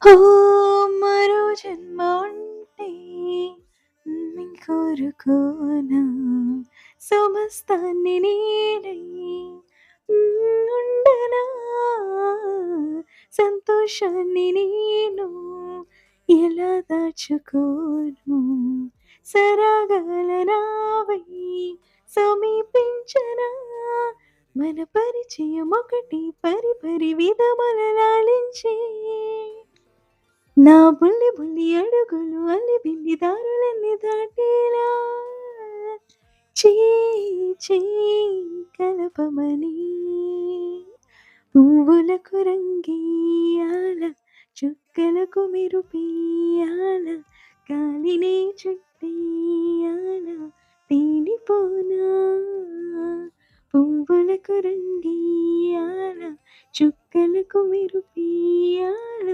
ఓ మరో జన్మ ఉంటే కోరుకోనా సమస్తాన్ని నేనై ఉండనా సంతోషాన్ని నేను ఎలా దాచుకోను సరాగాల నావై సమీపించనా మన పరిచయం ఒకటి పరి విధముల లాలించే నా బుల్లి బుల్లి అడుగులు అల్లిబిల్లి దారులన్నీ దాటేలా చేయి కలపమని పువ్వులకు రంగియాల చుక్కలకు మెరుపియాల గాలినే చుట్టేయాల తేలిపోనా పువ్వులకు రంగియాల చుక్కలకు మెరుపియాల